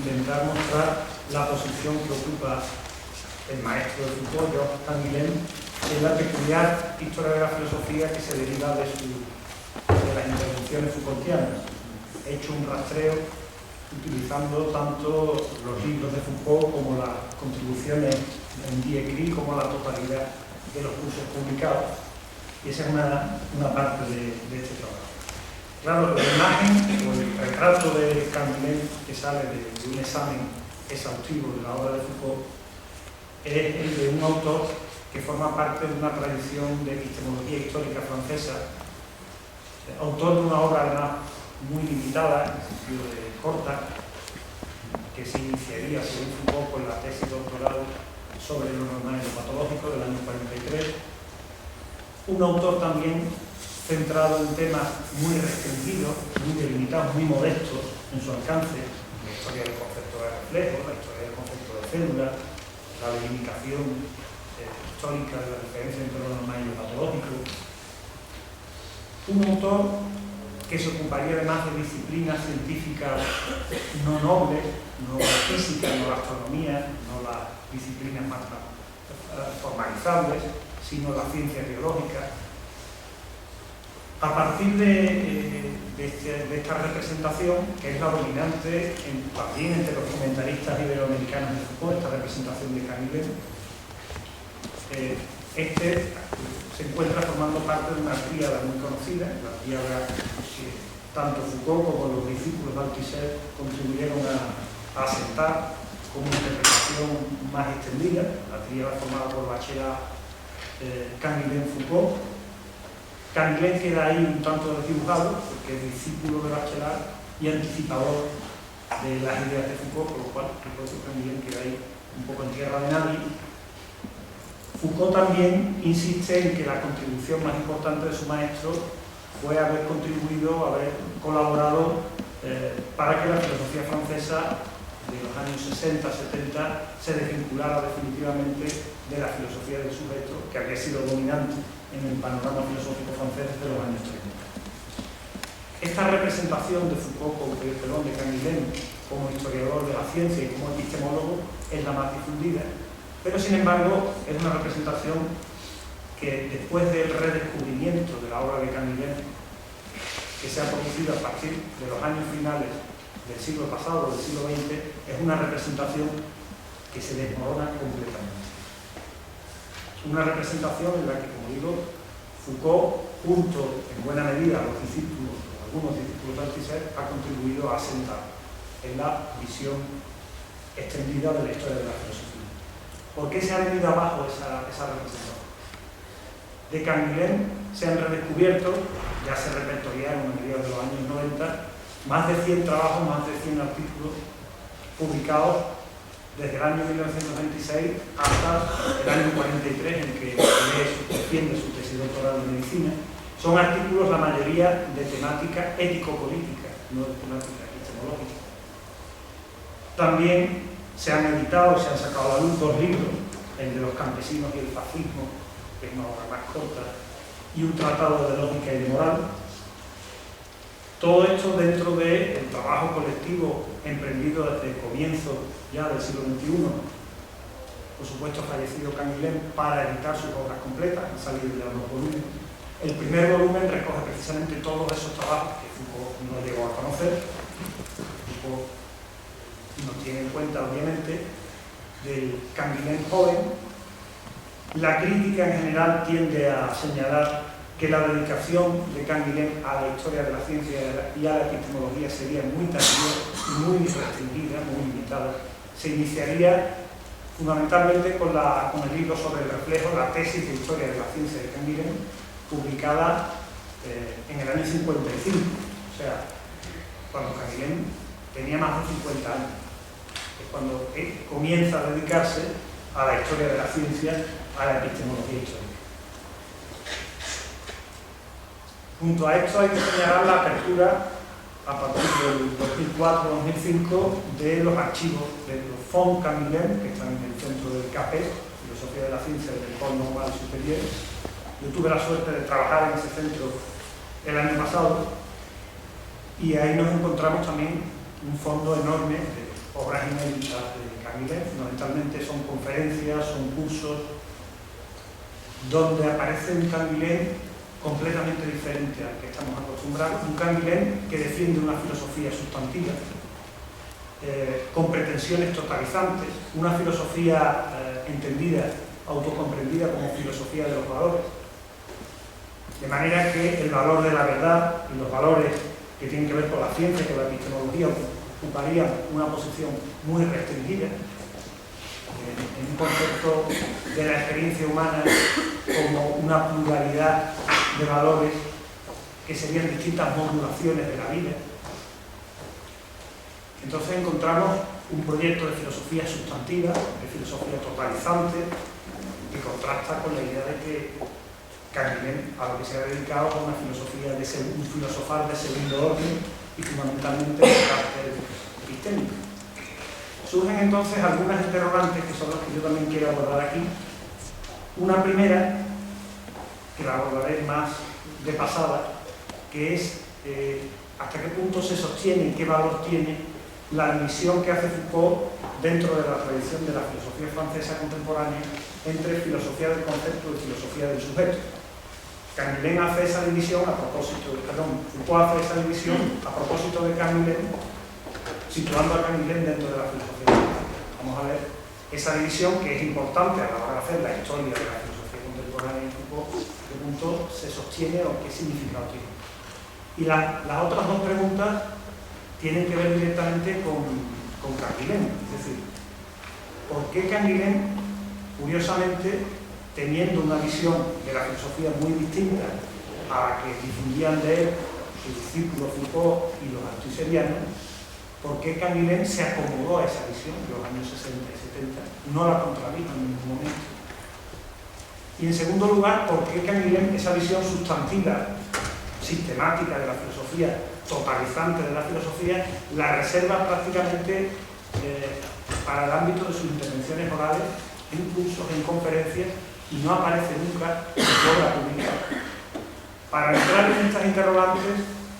intentar mostrar la posición que ocupa el maestro de Foucault, Georges Canguilhem, en la peculiar historia de la filosofía que se deriva de las intervenciones Foucaultianas. He hecho un rastreo utilizando tanto los libros de Foucault como las contribuciones en Die como la totalidad de los cursos publicados. Y esa es una parte de este trabajo. Claro, la imagen o el retrato de Canguilhem que sale de un examen exhaustivo de la obra de Foucault es el de un autor que forma parte de una tradición de epistemología histórica francesa, autor de una obra además muy limitada, en el sentido de corta, que se iniciaría, según Foucault, con la tesis doctoral sobre lo normal y lo patológico del año 43. Un autor también centrado en temas muy restringidos, muy delimitados, muy modestos en su alcance: la historia del concepto de reflejo, la historia del concepto de célula, la delimitación histórica de la diferencia entre lo normal y lo patológico. Un autor que se ocuparía además de disciplinas científicas no nobles, no la física, no la astronomía, no las disciplinas más formalizables, sino la ciencia biológica. A partir de esta representación, que es la dominante también entre los comentaristas iberoamericanos de Foucault, esta representación de Canguilhem, se encuentra formando parte de una tríada muy conocida, la tríada que tanto Foucault como los discípulos de Althusser contribuyeron a asentar como una interpretación más extendida, la tríada formada por Bachelard, Canguilhem, Foucault. Canguilhem queda ahí un tanto desdibujado porque es discípulo de Bachelard y anticipador de las ideas de Foucault, por lo cual Canguilhem queda ahí un poco en tierra de nadie. Foucault también insiste en que la contribución más importante de su maestro fue haber contribuido, haber colaborado para que la filosofía francesa de los años 60-70 se desvinculara definitivamente de la filosofía del sujeto, que había sido dominante en el panorama filosófico francés desde los años 30. Esta representación de Foucault, de Canguilhem, como historiador de la ciencia y como epistemólogo, es la más difundida, pero sin embargo es una representación que, después del redescubrimiento de la obra de Canguilhem, que se ha producido a partir de los años finales del siglo pasado, del siglo XX, es una representación que se desmorona completamente. Una representación en la que, como digo, Foucault, junto en buena medida a los discípulos, algunos discípulos de Althusser, ha contribuido a asentar en la visión extendida de la historia de la filosofía. ¿Por qué se ha venido abajo esa representación? De Canguilhem se han redescubierto, ya se repertoriaron a mediados de los años 90, más de 100 trabajos, más de 100 artículos publicados desde el año 1926 hasta el año 43, en que defiende su tesis doctoral de medicina. Son artículos, la mayoría, de temática ético-política, no de temática epistemológica. También se han editado, se han sacado a la luz 2 libros, el de los campesinos y el fascismo, que es una obra más corta, y un tratado de lógica y de moral. Todo esto dentro del trabajo colectivo emprendido desde el comienzo ya del siglo XXI. Por supuesto, fallecido Canguilhem, para editar sus obras completas, han salido ya 2 volúmenes. El primer volumen recoge precisamente todos esos trabajos que Foucault no llegó a conocer. Foucault nos tiene en cuenta, obviamente, del Canguilhem joven. La crítica en general tiende a señalar que la dedicación de Canguilhem a la historia de la ciencia y a la epistemología sería muy tardía, muy restringida, muy limitada. Se iniciaría fundamentalmente con el libro sobre el reflejo, la tesis de historia de la ciencia de Canguilhem, publicada en el año 55, o sea, cuando Canguilhem tenía más de 50 años. Es cuando comienza a dedicarse a la historia de la ciencia, a la epistemología histórica. Junto a esto hay que señalar la apertura a partir del 2004-2005 de los archivos de los fondos Canguilhem, que están en el centro del CAPES, Filosofía de la Ciencia del Polo Normal Superior. Yo tuve la suerte de trabajar en ese centro el año pasado y ahí nos encontramos también un fondo enorme de obras inéditas de Canguilhem. Fundamentalmente son conferencias, son cursos, donde aparece un Canguilhem completamente diferente al que estamos acostumbrados, un Canguilhem que defiende una filosofía sustantiva, con pretensiones totalizantes, una filosofía entendida, autocomprendida como filosofía de los valores. De manera que el valor de la verdad y los valores que tienen que ver con la ciencia, con la epistemología, ocuparían una posición muy restringida en un concepto de la experiencia humana como una pluralidad de valores que serían distintas modulaciones de la vida. Entonces encontramos un proyecto de filosofía sustantiva, de filosofía totalizante, que contrasta con la idea de que Canguilhem a lo que se ha dedicado es una filosofía de un filosofar de segundo orden y fundamentalmente de carácter epistémico. Surgen entonces algunas interrogantes que son las que yo también quiero abordar aquí. Una primera, que la abordaré más de pasada, que es hasta qué punto se sostiene y qué valor tiene la división que hace Foucault dentro de la tradición de la filosofía francesa contemporánea entre filosofía del concepto y filosofía del sujeto. Canguilhem hace esa división Foucault hace esa división a propósito de Canguilhem, situando a Canguilhem dentro de la filosofía francesa. Vamos a ver esa división, que es importante a la hora de hacer la historia de la filosofía contemporánea en Foucault, a qué punto se sostiene o qué significado tiene. Y las otras dos preguntas tienen que ver directamente con Canguilhem, es decir, ¿por qué Canguilhem, curiosamente, teniendo una visión de la filosofía muy distinta a la que difundían de él sus discípulos Foucault y los althuserianos, por qué Canguilhem se acomodó a esa visión en los años 60 y 70, no la contradijo en ningún momento? Y en segundo lugar, ¿por qué Canguilhem, esa visión sustantiva, sistemática de la filosofía, totalizante de la filosofía, la reserva prácticamente para el ámbito de sus intervenciones orales, en cursos, en conferencias, y no aparece nunca en su obra publicada? Para entrar en estas interrogantes,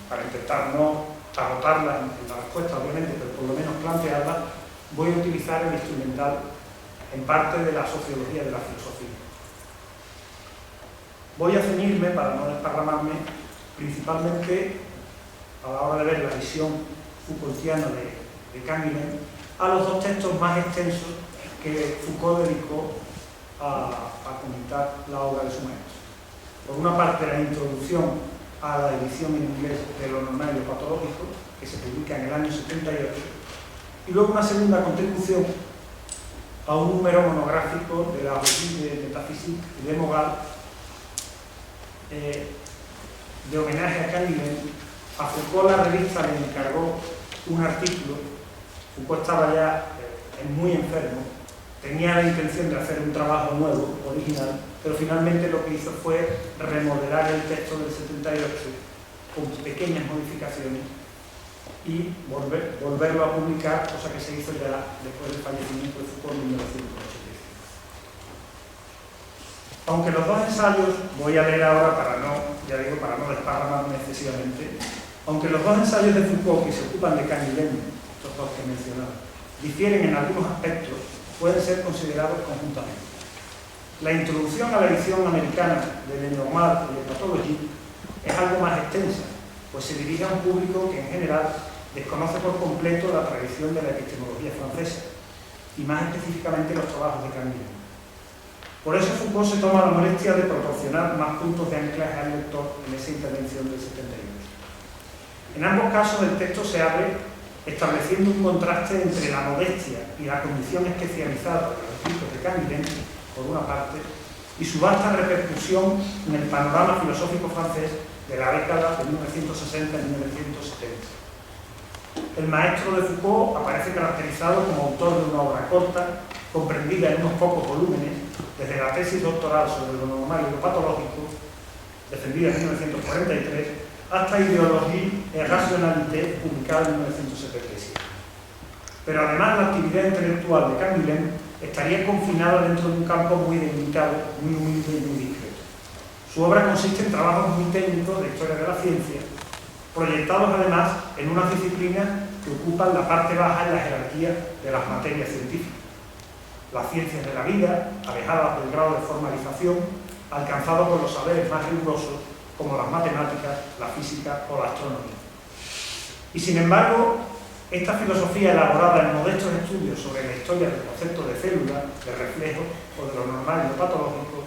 para intentar no agotarlas en la respuesta, obviamente, pero por lo menos plantearlas, voy a utilizar el instrumental en parte de la sociología de la filosofía. Voy a ceñirme, para no desparramarme, principalmente a la hora de ver la visión Foucaultiana de Canguilhem, a los dos textos más extensos que Foucault dedicó a comentar la obra de su maestro. Por una parte, la introducción a la edición en inglés de Lo normal y lo patológico, que se publica en el año 78, y luego una segunda contribución a un número monográfico de la Revue de Métaphysique de Mogal, de homenaje a Canguilhem. A Foucault la revista le encargó un artículo. Foucault estaba ya muy enfermo, tenía la intención de hacer un trabajo nuevo, original, pero finalmente lo que hizo fue remodelar el texto del 78 con pequeñas modificaciones y volverlo a publicar, cosa que se hizo ya después del fallecimiento de Foucault en 1985. Aunque los dos ensayos, voy a leer ahora para no desparramarme excesivamente, aunque los dos ensayos de Foucault que se ocupan de Canguilhem, estos dos que he mencionado, difieren en algunos aspectos, pueden ser considerados conjuntamente. La introducción a la edición americana de Le Normal y de Pathologie es algo más extensa, pues se dirige a un público que en general desconoce por completo la tradición de la epistemología francesa y más específicamente los trabajos de Canguilhem. Por eso Foucault se toma la molestia de proporcionar más puntos de anclaje al lector en esa intervención del 78. En ambos casos el texto se abre estableciendo un contraste entre la modestia y la condición especializada de los escritos de Canguilhem, por una parte, y su vasta repercusión en el panorama filosófico francés de la década de 1960 y 1970. El maestro de Foucault aparece caracterizado como autor de una obra corta, comprendida en unos pocos volúmenes, desde la tesis doctoral sobre lo normal y lo patológico, defendida en 1943, hasta Idéologie et Rationalité, publicada en 1977. Pero además la actividad intelectual de Canguilhem estaría confinada dentro de un campo muy delimitado, muy humilde y muy discreto. Su obra consiste en trabajos muy técnicos de historia de la ciencia, proyectados además en unas disciplinas que ocupan la parte baja en la jerarquía de las materias científicas. Las ciencias de la vida, alejadas del grado de formalización, alcanzado por los saberes más rigurosos, como las matemáticas, la física o la astronomía. Y sin embargo, esta filosofía elaborada en modestos estudios sobre la historia del concepto de célula, de reflejo o de lo normal y lo patológico,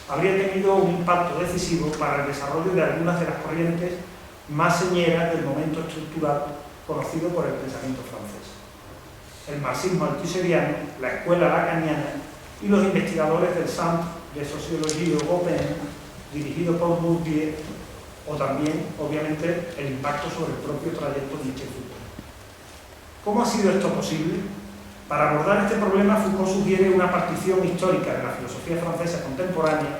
habría tenido un impacto decisivo para el desarrollo de algunas de las corrientes más señeras del momento estructural conocido por el pensamiento francés. El marxismo althusserien, la escuela lacaniana y los investigadores del Centre de Sociologie Européenne, dirigido por Bourdieu, o también, obviamente, el impacto sobre el propio trayecto Nietzsche-Foucault. ¿Cómo ha sido esto posible? Para abordar este problema, Foucault sugiere una partición histórica de la filosofía francesa contemporánea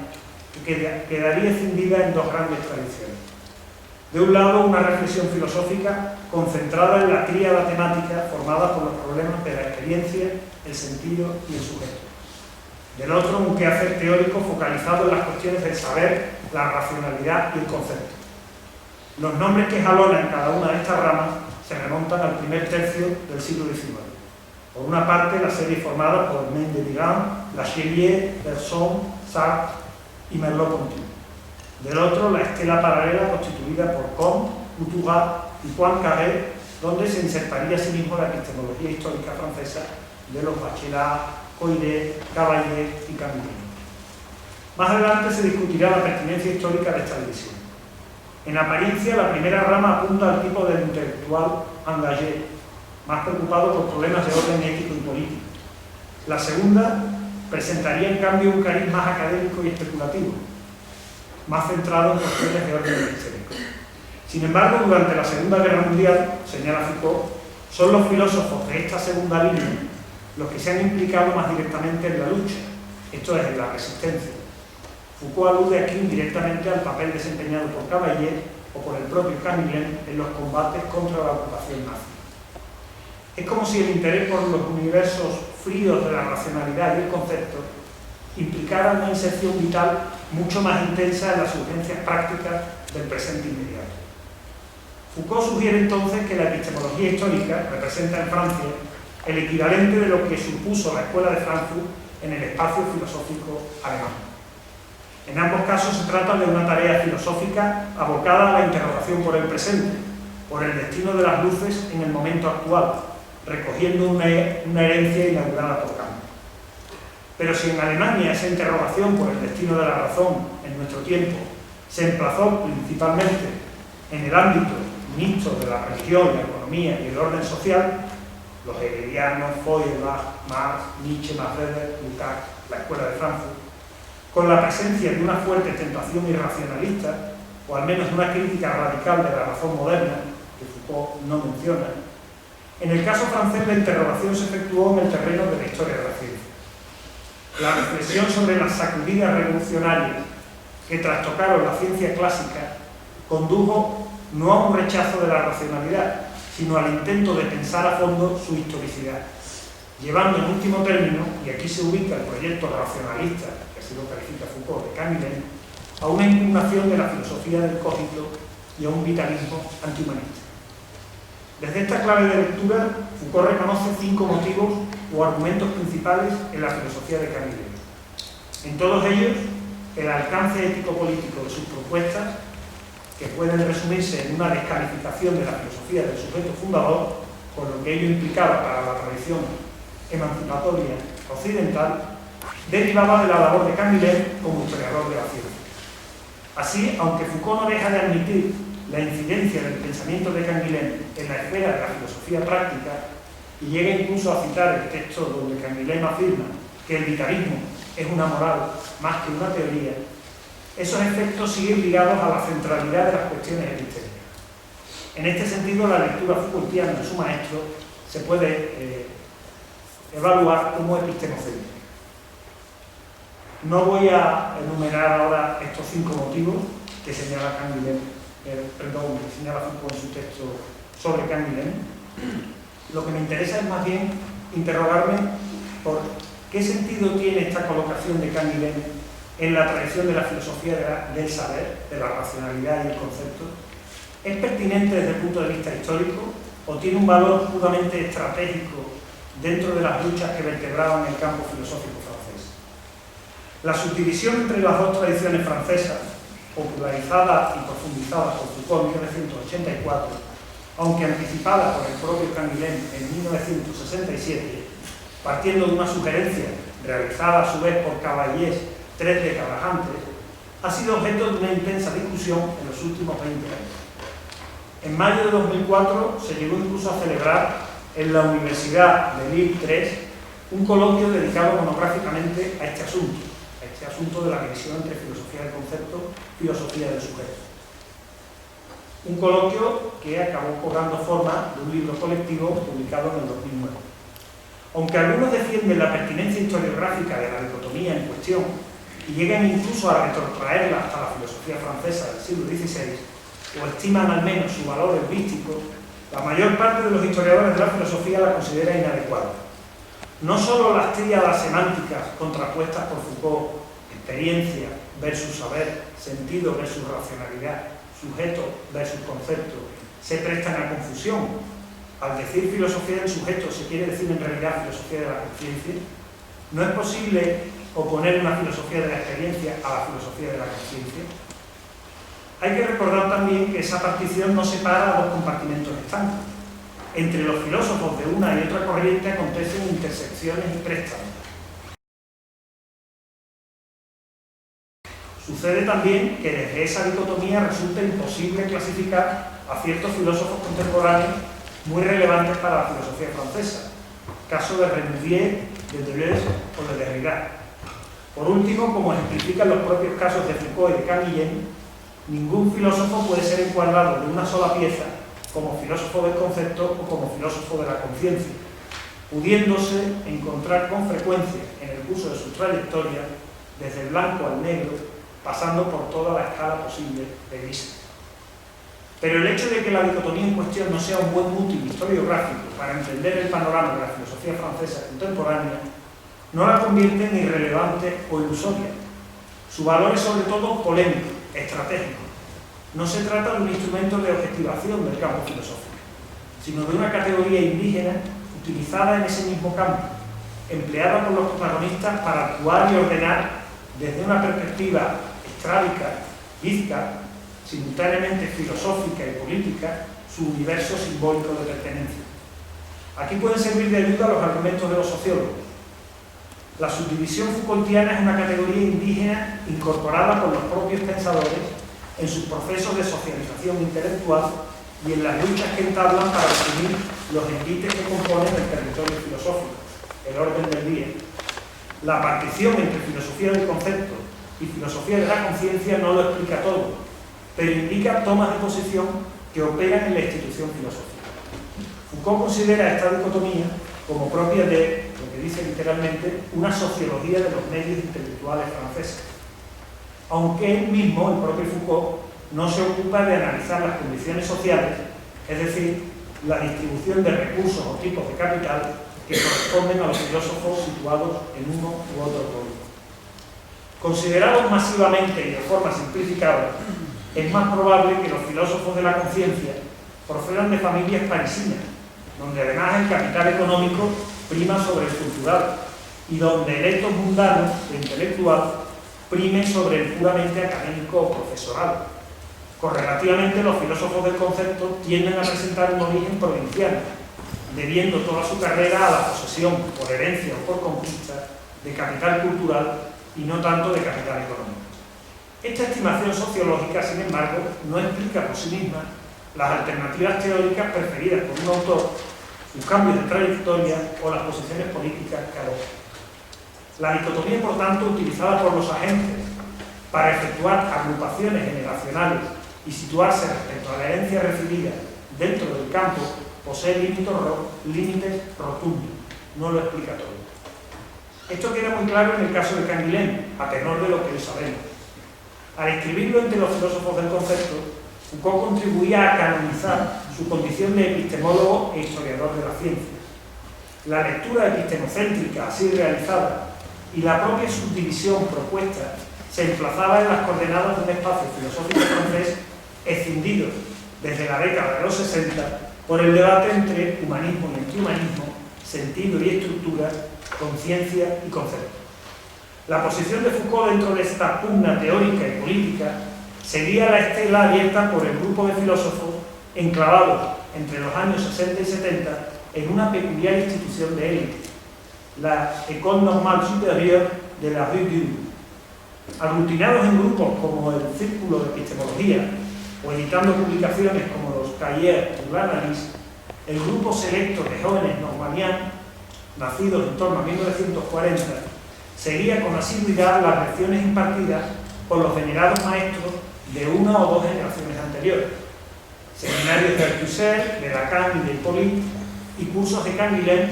que quedaría cindida en dos grandes tradiciones. De un lado, una reflexión filosófica concentrada en la tríada temática formada por los problemas de la experiencia, el sentido y el sujeto. Del otro, un quehacer teórico focalizado en las cuestiones del saber, la racionalidad y el concepto. Los nombres que jalonan cada una de estas ramas se remontan al primer tercio del siglo XIX. Por una parte, la serie formada por Mendes-Vigan, Lachelier, Bergson, Sartre y Merleau-Ponty. Del otro, la estela paralela constituida por Comte, Couturat y Poincaré, donde se insertaría asimismo la epistemología histórica francesa de los Bachelard, Coiret, Cavalier y Camille. Más adelante se discutirá la pertinencia histórica de esta división. En apariencia, la primera rama apunta al tipo del intelectual engagé, más preocupado por problemas de orden ético y político. La segunda presentaría, en cambio, un cariz más académico y especulativo, más centrado en cuestiones de orden epistémico. Sin embargo, durante la Segunda Guerra Mundial, señala Foucault, son los filósofos de esta segunda línea los que se han implicado más directamente en la lucha, esto es, en la resistencia. Foucault alude aquí indirectamente al papel desempeñado por Cavalier o por el propio Canguilhem en los combates contra la ocupación nazi. Es como si el interés por los universos fríos de la racionalidad y el concepto implicara una inserción vital mucho más intensa en las urgencias prácticas del presente inmediato. Foucault sugiere entonces que la epistemología histórica representa en Francia el equivalente de lo que supuso la Escuela de Frankfurt en el espacio filosófico alemán. En ambos casos se trata de una tarea filosófica abocada a la interrogación por el presente, por el destino de las luces en el momento actual, recogiendo una herencia inaugurada por Kant. Pero si en Alemania esa interrogación por el destino de la razón en nuestro tiempo se emplazó principalmente en el ámbito mixto de la religión, la economía y el orden social, los hegelianos, Feuerbach, Marx, Nietzsche, Weber, Lukács, la Escuela de Frankfurt, con la presencia de una fuerte tentación irracionalista, o al menos una crítica radical de la razón moderna, que Foucault no menciona, en el caso francés la interrogación se efectuó en el terreno de la historia de la ciencia. La reflexión sobre las sacudidas revolucionarias que trastocaron la ciencia clásica condujo no a un rechazo de la racionalidad, sino al intento de pensar a fondo su historicidad, llevando en último término, y aquí se ubica el proyecto racionalista, que así lo califica Foucault de Canguilhem, a una impugnación de la filosofía del cogito y a un vitalismo antihumanista. Desde esta clave de lectura, Foucault reconoce 5 motivos o argumentos principales en la filosofía de Canguilhem. En todos ellos, el alcance ético-político de sus propuestas, que pueden resumirse en una descalificación de la filosofía del sujeto fundador, con lo que ello implicaba para la tradición emancipatoria occidental, derivaba de la labor de Canguilhem como historiador de la ciencia. Así, aunque Foucault no deja de admitir la incidencia del pensamiento de Canguilhem en la esfera de la filosofía práctica, y llega incluso a citar el texto donde Canguilhem afirma que el vitalismo es una moral más que una teoría, esos efectos siguen ligados a la centralidad de las cuestiones epistémicas. En este sentido, la lectura Foucaultiana de su maestro se puede evaluar como epistemocéntrica. No voy a enumerar ahora estos 5 motivos que señala Canguilhem, que señala Foucault en su texto sobre Canguilhem. Lo que me interesa es más bien interrogarme por qué sentido tiene esta colocación de Canguilhem en la tradición de la filosofía del saber, de la racionalidad y el concepto, ¿Es pertinente desde el punto de vista histórico o tiene un valor puramente estratégico dentro de las luchas que vertebraban el campo filosófico francés? La subdivisión entre las dos tradiciones francesas, popularizada y profundizada por Foucault en 1984, aunque anticipada por el propio Canguilhem en 1967, partiendo de una sugerencia realizada a su vez por Cavallés 3 décadas antes, ha sido objeto de una intensa discusión en los últimos 20 años. En mayo de 2004 se llegó incluso a celebrar en la Universidad de Lille 3 un coloquio dedicado monográficamente a este asunto de la división entre filosofía del concepto y filosofía del sujeto. Un coloquio que acabó cobrando forma de un libro colectivo publicado en el 2009. Aunque algunos defienden la pertinencia historiográfica de la dicotomía en cuestión y llegan incluso a retrotraerla hasta la filosofía francesa del siglo XVI, o estiman al menos su valor heurístico, la mayor parte de los historiadores de la filosofía la considera inadecuada. No solo las tríadas semánticas contrapuestas por Foucault, experiencia versus saber, sentido versus racionalidad, sujeto versus concepto, se prestan a confusión. Al decir filosofía del sujeto se quiere decir en realidad filosofía de la conciencia. No es posible oponer una filosofía de la experiencia a la filosofía de la conciencia. Hay que recordar también que esa partición no separa a dos compartimentos estancos. Entre los filósofos de una y otra corriente acontecen intersecciones y préstamos. Sucede también que desde esa dicotomía resulta imposible clasificar a ciertos filósofos contemporáneos muy relevantes para la filosofía francesa, caso de Renouvier, de Deleuze o de Derrida. Por último, como ejemplifican los propios casos de Foucault y de Canguilhem, ningún filósofo puede ser encuadrado de una sola pieza como filósofo del concepto o como filósofo de la conciencia, pudiéndose encontrar con frecuencia en el curso de su trayectoria, desde el blanco al negro, pasando por toda la escala posible de grises. Pero el hecho de que la dicotomía en cuestión no sea un buen útil historiográfico para entender el panorama de la filosofía francesa contemporánea no la convierte en irrelevante o ilusoria. Su valor es sobre todo polémico, estratégico. No se trata de un instrumento de objetivación del campo filosófico, sino de una categoría indígena utilizada en ese mismo campo, empleada por los protagonistas para actuar y ordenar desde una perspectiva estrábica, bizca, simultáneamente filosófica y política, su universo simbólico de pertenencia. Aquí pueden servir de ayuda los argumentos de los sociólogos. La subdivisión Foucaultiana es una categoría indígena incorporada por los propios pensadores en sus procesos de socialización intelectual y en las luchas que entablan para definir los envites que componen el territorio filosófico, el orden del día. La partición entre filosofía del concepto y filosofía de la conciencia no lo explica todo, pero indica tomas de posición que operan en la institución filosófica. Foucault considera esta dicotomía como propia de, lo que dice literalmente, una sociología de los medios intelectuales franceses. Aunque él mismo, el propio Foucault, no se ocupa de analizar las condiciones sociales, es decir, la distribución de recursos o tipos de capital que corresponden a los filósofos situados en uno u otro pueblo. Considerados masivamente y de forma simplificada, es más probable que los filósofos de la conciencia procedan de familias parisinas, donde además el capital económico prima sobre el cultural y donde el ethos mundano e intelectual prime sobre el puramente académico o profesoral. Correlativamente, los filósofos del concepto tienden a presentar un origen provinciano, debiendo toda su carrera a la posesión, por herencia o por conquista, de capital cultural y no tanto de capital económico. Esta estimación sociológica, sin embargo, no explica por sí misma las alternativas teóricas preferidas por un autor, sus cambios de trayectoria o las posiciones políticas que adopta. La dicotomía, por tanto, utilizada por los agentes para efectuar agrupaciones generacionales y situarse respecto a la herencia recibida dentro del campo, posee límites rotundos, no lo explica todo. Esto queda muy claro en el caso de Canguilhem, a tenor de lo que hoy sabemos. Al escribirlo entre los filósofos del concepto, Foucault contribuía a canonizar su condición de epistemólogo e historiador de la ciencia. La lectura epistemocéntrica así realizada y la propia subdivisión propuesta se emplazaba en las coordenadas de un espacio filosófico francés escindido desde la década de los 60, por el debate entre humanismo y antihumanismo, sentido y estructura, conciencia y concepto. La posición de Foucault dentro de esta pugna teórica y política seguía la estela abierta por el grupo de filósofos enclavados entre los años 60 y 70 en una peculiar institución de élite, la École Normale Supérieure de la Rue du. Aglutinados en grupos como el Círculo de Epistemología o editando publicaciones como los Cahiers ou l'Analyse, el grupo selecto de jóvenes normalianos, nacidos en torno a 1940, seguía con asiduidad las lecciones impartidas por los venerados maestros de una o dos generaciones anteriores, seminarios de Althusser, de Lacan y de Hippolyte, y cursos de Canguilhem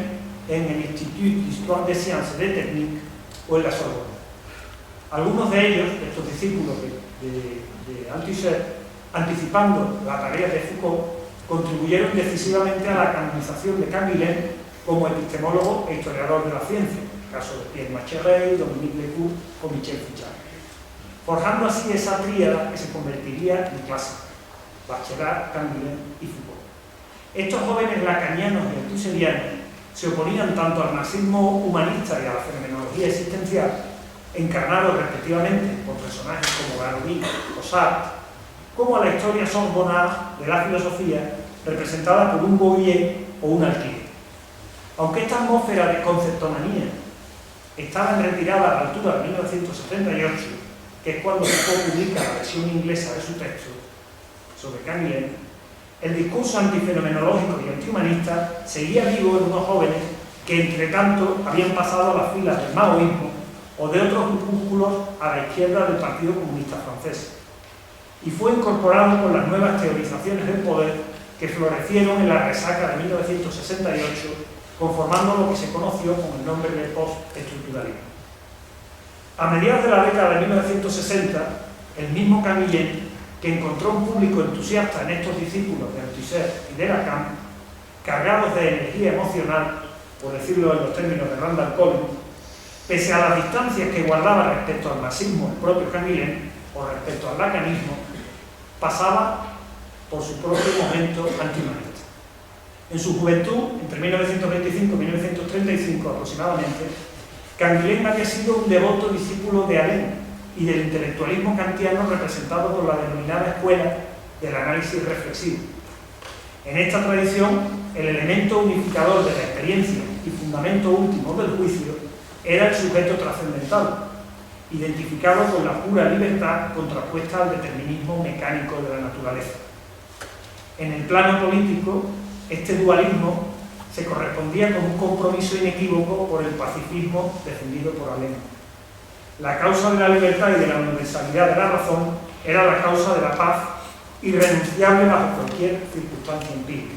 en el Institut d'Histoire des Sciences et des Techniques o en la Sorbonne. Algunos de ellos, estos discípulos de Althusser, anticipando la tarea de Foucault, contribuyeron decisivamente a la canonización de Canguilhem como epistemólogo e historiador de la ciencia, el caso de Pierre Macherey, Dominique Lecourt o Michel Foucault, forjando así esa tríada que se convertiría en clásica: Bachelard, Canguilhem y Foucault. Estos jóvenes lacanianos y althuserianos se oponían tanto al marxismo humanista y a la fenomenología existencial, encarnados respectivamente por personajes como Garoui o Sartre, como a la historia sorbonale de la filosofía representada por un Boyer o un Alquier. Aunque esta atmósfera de conceptomanía estaba en retirada a la altura de 1978, que es cuando Foucault publica la versión inglesa de su texto sobre Canguilhem, el discurso antifenomenológico y antihumanista seguía vivo en unos jóvenes que, entre tanto, habían pasado a las filas del maoísmo o de otros grupúsculos a la izquierda del Partido Comunista Francés, y fue incorporado con las nuevas teorizaciones del poder que florecieron en la resaca de 1968, conformando lo que se conoció con el nombre de postestructuralismo. A mediados de la década de 1960, el mismo Canguilhem, que encontró un público entusiasta en estos discípulos de Althusser y de Lacan, cargados de energía emocional, por decirlo en los términos de Randall Collins, pese a las distancias que guardaba respecto al marxismo el propio Canguilhem o respecto al lacanismo, pasaba por su propio momento antihumanista. En su juventud, entre 1925 y 1935 aproximadamente, Canguilhem había sido un devoto discípulo de Alain y del intelectualismo kantiano representado por la denominada escuela del análisis reflexivo. En esta tradición, el elemento unificador de la experiencia y fundamento último del juicio era el sujeto trascendental, identificado con la pura libertad contrapuesta al determinismo mecánico de la naturaleza. En el plano político, este dualismo se correspondía con un compromiso inequívoco por el pacifismo defendido por Alain. La causa de la libertad y de la universalidad de la razón era la causa de la paz, irrenunciable bajo cualquier circunstancia empírica.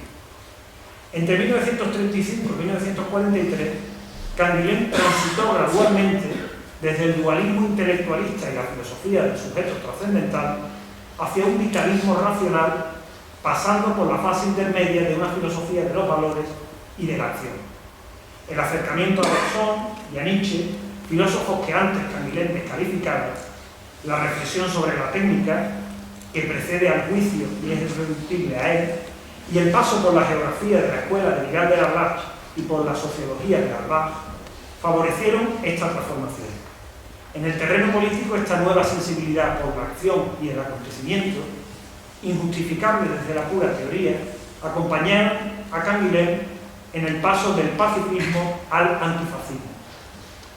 Entre 1935 y 1943, Canguilhem transitó gradualmente desde el dualismo intelectualista y la filosofía del sujeto trascendental hacia un vitalismo racional, pasando por la fase intermedia de una filosofía de los valores y de la acción. El acercamiento a Bergson y a Nietzsche, filósofos que antes Canguilhem descalificaba, la reflexión sobre la técnica, que precede al juicio y es irreductible a él, y el paso por la geografía de la escuela de Miguel de Arlach y por la sociología de Arlach, favorecieron esta transformación. En el terreno político, esta nueva sensibilidad por la acción y el acontecimiento, injustificable desde la pura teoría, acompañaron a Canguilhem en el paso del pacifismo al antifascismo.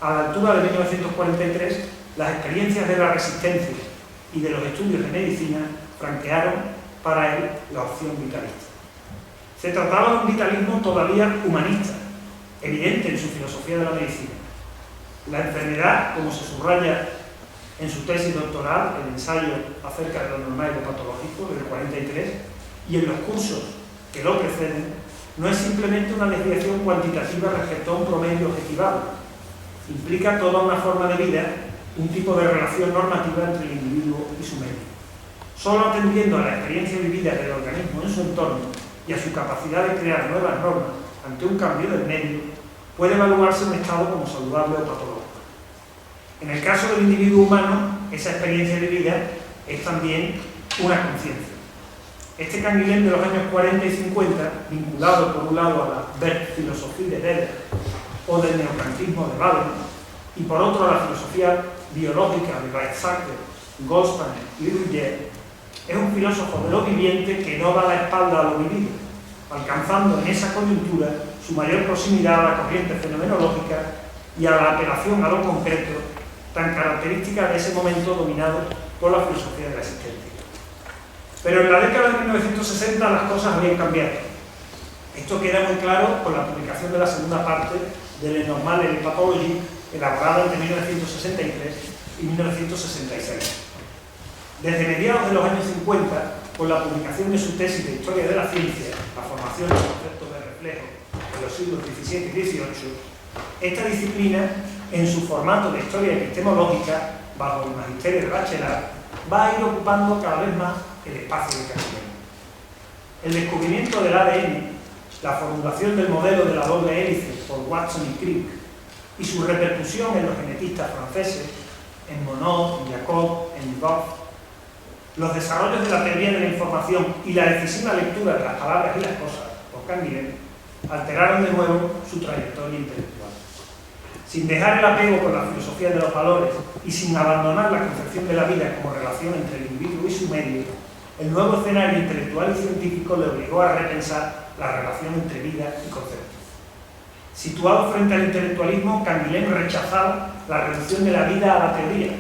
A la altura de 1943, las experiencias de la resistencia y de los estudios de medicina franquearon para él la opción vitalista. Se trataba de un vitalismo todavía humanista, evidente en su filosofía de la medicina. La enfermedad, como se subraya en su tesis doctoral, el ensayo acerca de lo normal y lo patológico, del 43, y en los cursos que lo preceden, no es simplemente una desviación cuantitativa respecto a un promedio objetivable. Implica toda una forma de vida, un tipo de relación normativa entre el individuo y su medio. Solo atendiendo a la experiencia vivida del organismo en su entorno y a su capacidad de crear nuevas normas ante un cambio del medio, puede evaluarse un estado como saludable o patológico. En el caso del individuo humano, esa experiencia vivida es también una conciencia. Este Canguilhem de los años 40 y 50, vinculado por un lado a la Werkphilosophie de Weber o del neocantismo de Baden, y por otro a la filosofía biológica de Weizsäcker, Goldstein y Rougier, es un filósofo de lo viviente que no da la espalda a lo vivido, alcanzando en esa coyuntura su mayor proximidad a la corriente fenomenológica y a la apelación a lo concreto, tan característica de ese momento dominado por la filosofía de la existencia. Pero en la década de 1960 las cosas habían cambiado. Esto queda muy claro con la publicación de la segunda parte de Le Normal et la Pathologie, elaborada entre 1963 y 1966. Desde mediados de los años 50, con la publicación de su tesis de Historia de la Ciencia, la formación del concepto de reflejo en los siglos XVII y XVIII, esta disciplina, en su formato de historia epistemológica, bajo el magisterio de Bachelard, va a ir ocupando cada vez más el espacio de Canguilhem. El descubrimiento del ADN, la formulación del modelo de la doble hélice por Watson y Crick y su repercusión en los genetistas franceses, en Monod, en Jacob, en Boff, los desarrollos de la teoría de la información y la decisiva lectura de las palabras y las cosas por Canguilhem alteraron de nuevo su trayectoria intelectual. Sin dejar el apego con la filosofía de los valores y sin abandonar la concepción de la vida como relación entre el individuo y su medio, el nuevo escenario intelectual y científico le obligó a repensar la relación entre vida y concepto. Situado frente al intelectualismo, Canguilhem rechazaba la reducción de la vida a la teoría,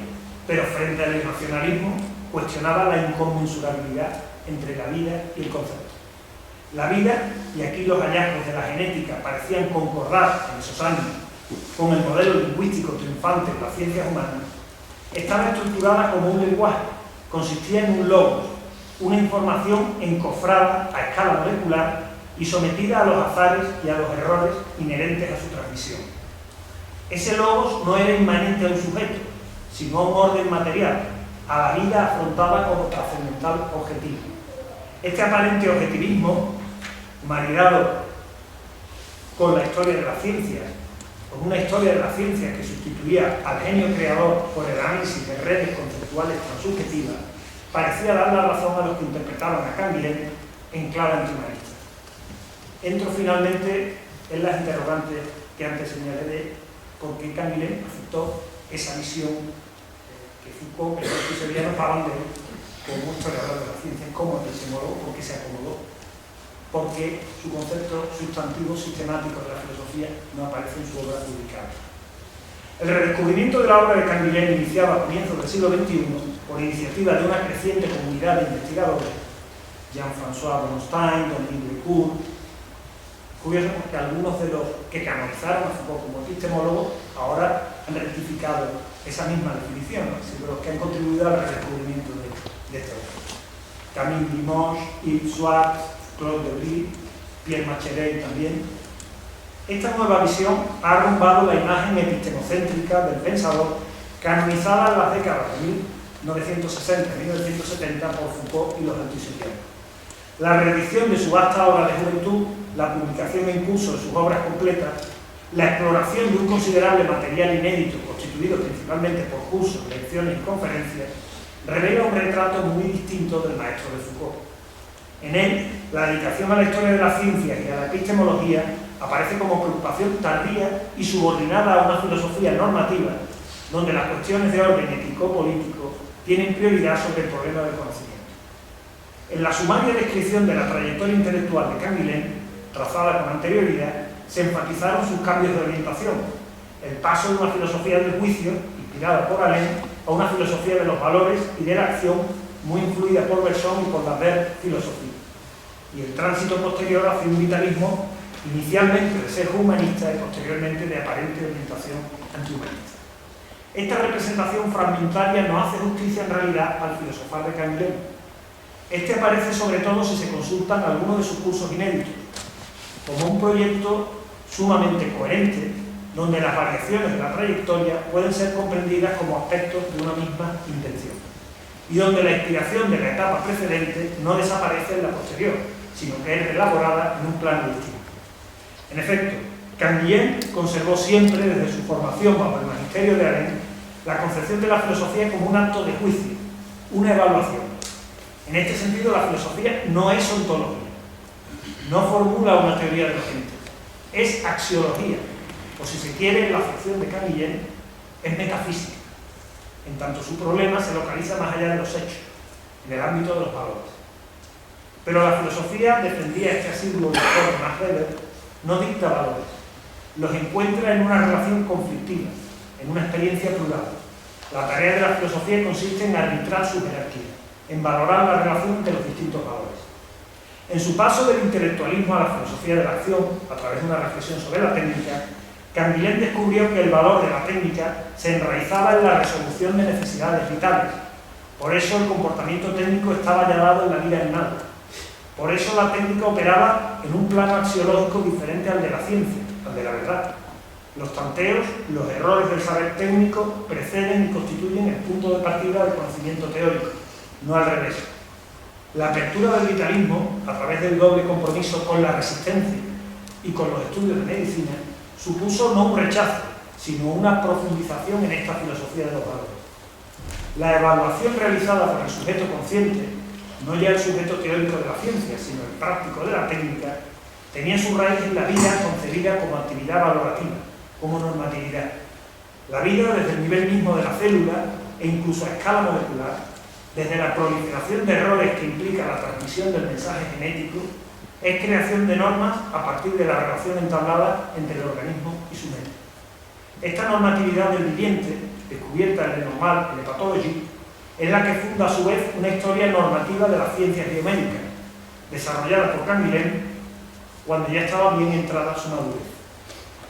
pero frente al irracionalismo cuestionaba la inconmensurabilidad entre la vida y el concepto. La vida, y aquí los hallazgos de la genética parecían concordar en esos años con el modelo lingüístico triunfante de las ciencias humanas, estaba estructurada como un lenguaje, consistía en un logos, una información encofrada a escala molecular y sometida a los azares y a los errores inherentes a su transmisión. Ese logos no era inmanente a un sujeto, sino a un orden material, a la vida afrontada como trascendental objetivo. Este aparente objetivismo, maridado con la historia de la ciencia, con una historia de la ciencia que sustituía al genio creador por el análisis de redes conceptuales transubjetivas, parecía dar la razón a los que interpretaban a Canguilhem en clave antihumanista. Entro finalmente en las interrogantes que antes señalé de por qué Canguilhem aceptó esa visión que Foucault, que los severianos hablan de él como historiador de la ciencia, como epistemólogo, porque se acomodó, porque su concepto sustantivo sistemático de la filosofía no aparece en su obra publicada. El redescubrimiento de la obra de Canguilhem, iniciado a comienzos del siglo XXI por iniciativa de una creciente comunidad de investigadores, Jean-François Bronstein, Dominique Lecourt, curioso porque algunos de los que canonizaron a Foucault como epistemólogo ahora han rectificado esa misma definición, ¿no? De los que han contribuido al redescubrimiento de este autor. Camille Limoges, Yves Schwartz, Claude Debré, Pierre Machelet también. Esta nueva visión ha arrumbado la imagen epistemocéntrica del pensador canonizada en las décadas de 1960 y 1970 por Foucault y los antisemitas. La reedición de su vasta obra de juventud, la publicación en curso de sus obras completas, la exploración de un considerable material inédito constituido principalmente por cursos, lecciones y conferencias, revela un retrato muy distinto del maestro de Foucault. En él, la dedicación a la historia de la ciencia y a la epistemología aparece como preocupación tardía y subordinada a una filosofía normativa, donde las cuestiones de orden ético-político tienen prioridad sobre el problema del conocimiento. En la sumaria descripción de la trayectoria intelectual de Canguilhem, trazada con anterioridad, se enfatizaron sus cambios de orientación, el paso de una filosofía del juicio, inspirada por Alain, a una filosofía de los valores y de la acción, muy influida por Bergson y por la Werkphilosophie, y el tránsito posterior hacia un vitalismo inicialmente de sesgo humanista y posteriormente de aparente orientación antihumanista. Esta representación fragmentaria no hace justicia en realidad al filosofar de Canguilhem. Este aparece sobre todo si se consultan algunos de sus cursos inéditos, como un proyecto sumamente coherente, donde las variaciones de la trayectoria pueden ser comprendidas como aspectos de una misma intención, y donde la inspiración de la etapa precedente no desaparece en la posterior, sino que es elaborada en un plano distinto. En efecto, Canguilhem conservó siempre, desde su formación bajo el magisterio de Alain, la concepción de la filosofía como un acto de juicio, una evaluación. En este sentido, la filosofía no es ontología, no formula una teoría de los entes, es axiología, o si se quiere, en la acepción de Canguilhem, es metafísica, en tanto su problema se localiza más allá de los hechos, en el ámbito de los valores. Pero la filosofía, defendía este asiduo lector Max Weber, no dicta valores, los encuentra en una relación conflictiva, en una experiencia plural. La tarea de la filosofía consiste en arbitrar su jerarquía, en valorar la relación de los distintos valores. En su paso del intelectualismo a la filosofía de la acción, a través de una reflexión sobre la técnica, Canguilhem descubrió que el valor de la técnica se enraizaba en la resolución de necesidades vitales. Por eso el comportamiento técnico estaba hallado en la vida animal. Por eso la técnica operaba en un plano axiológico diferente al de la ciencia, al de la verdad. Los tanteos, los errores del saber técnico preceden y constituyen el punto de partida del conocimiento teórico, no al revés. La apertura del vitalismo, a través del doble compromiso con la resistencia y con los estudios de medicina, supuso no un rechazo, sino una profundización en esta filosofía de los valores. La evaluación realizada por el sujeto consciente, no ya el sujeto teórico de la ciencia, sino el práctico de la técnica, tenía su raíz en la vida concebida como actividad valorativa, como normatividad. La vida desde el nivel mismo de la célula e incluso a escala molecular, desde la proliferación de errores que implica la transmisión del mensaje genético, es creación de normas a partir de la relación entablada entre el organismo y su mente. Esta normatividad del viviente, descubierta en el normal, en Hepatology, es la que funda a su vez una historia normativa de las ciencias biomédicas, desarrollada por Canguilhem cuando ya estaba bien entrada su madurez.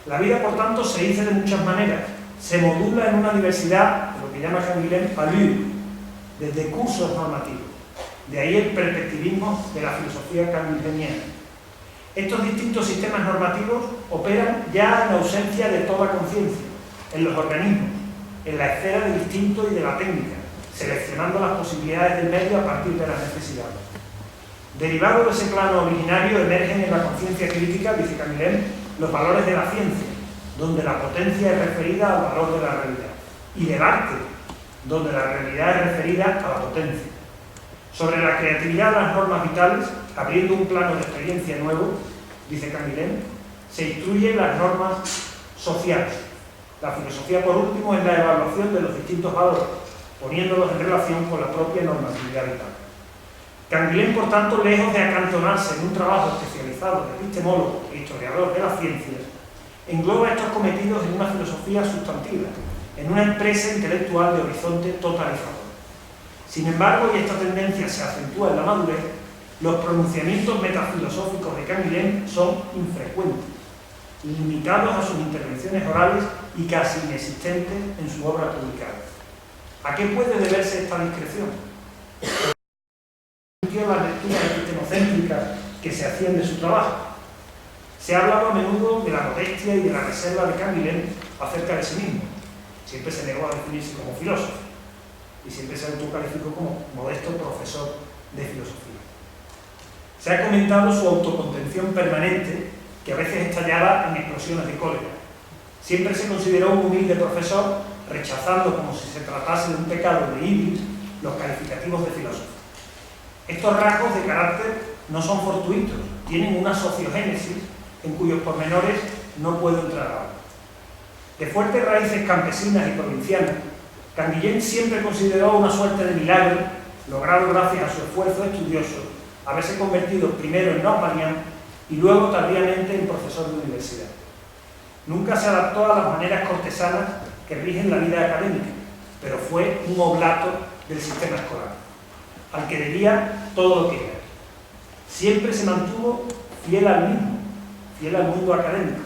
La vida, por tanto, se dice de muchas maneras, se modula en una diversidad, de lo que llama Canguilhem allure, desde cursos normativos. De ahí el perspectivismo de la filosofía canguilhemiana. Estos distintos sistemas normativos operan ya en ausencia de toda conciencia, en los organismos, en la esfera del instinto y de la técnica, seleccionando las posibilidades del medio a partir de las necesidades. Derivados de ese plano originario emergen en la conciencia crítica, dice Canguilhem, los valores de la ciencia, donde la potencia es referida al valor de la realidad, y del arte, donde la realidad es referida a la potencia. Sobre la creatividad de las normas vitales, abriendo un plano de experiencia nuevo, dice Canguilhem, se instruyen las normas sociales. La filosofía, por último, es la evaluación de los distintos valores, poniéndolos en relación con la propia normatividad vital. Canguilhem, por tanto, lejos de acantonarse en un trabajo especializado de epistemólogo e historiador de las ciencias, engloba estos cometidos en una filosofía sustantiva, en una empresa intelectual de horizonte totalizador. Sin embargo, y esta tendencia se acentúa en la madurez, los pronunciamientos metafilosóficos de Canguilhem son infrecuentes, limitados a sus intervenciones orales y casi inexistentes en su obra publicada. ¿A qué puede deberse esta discreción? Las lecturas epistemocéntricas que se hacían de su trabajo. Se ha hablado a menudo de la modestia y de la reserva de Canguilhem acerca de sí mismo. Siempre se negó a definirse como filósofo y siempre se autocalificó como modesto profesor de filosofía. Se ha comentado su autocontención permanente, que a veces estallaba en explosiones de cólera. Siempre se consideró un humilde profesor, rechazando como si se tratase de un pecado de iblis los calificativos de filósofo. Estos rasgos de carácter no son fortuitos, tienen una sociogénesis en cuyos pormenores no puedo entrar ahora. De fuertes raíces campesinas y provincianas, Canguilhem siempre consideró una suerte de milagro, logrado gracias a su esfuerzo estudioso, haberse convertido primero en normandián y luego tardíamente en profesor de universidad. Nunca se adaptó a las maneras cortesanas que rigen la vida académica, pero fue un oblato del sistema escolar, al que debía todo lo que era. Siempre se mantuvo fiel al mismo, fiel al mundo académico,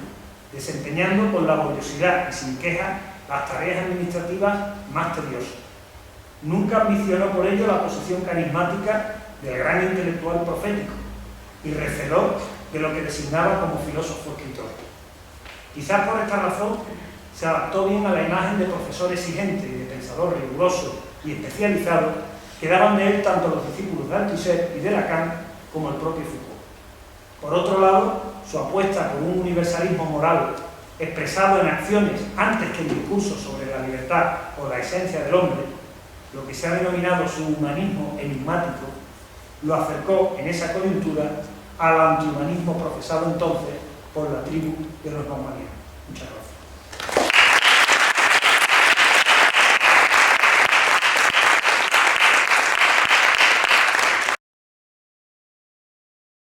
desempeñando con laboriosidad y sin queja las tareas administrativas más tediosas. Nunca ambicionó por ello la posición carismática del gran intelectual profético y receló de lo que designaba como filósofo escritor. Quizás por esta razón se adaptó bien a la imagen de profesor exigente y de pensador riguroso y especializado que daban de él tanto los discípulos de Althusser y de Lacan como el propio Foucault. Por otro lado, su apuesta por un universalismo moral expresado en acciones antes que en discursos sobre la libertad o la esencia del hombre, lo que se ha denominado su humanismo enigmático, lo acercó en esa coyuntura al antihumanismo profesado entonces por la tribu de los normalianos. Muchas gracias.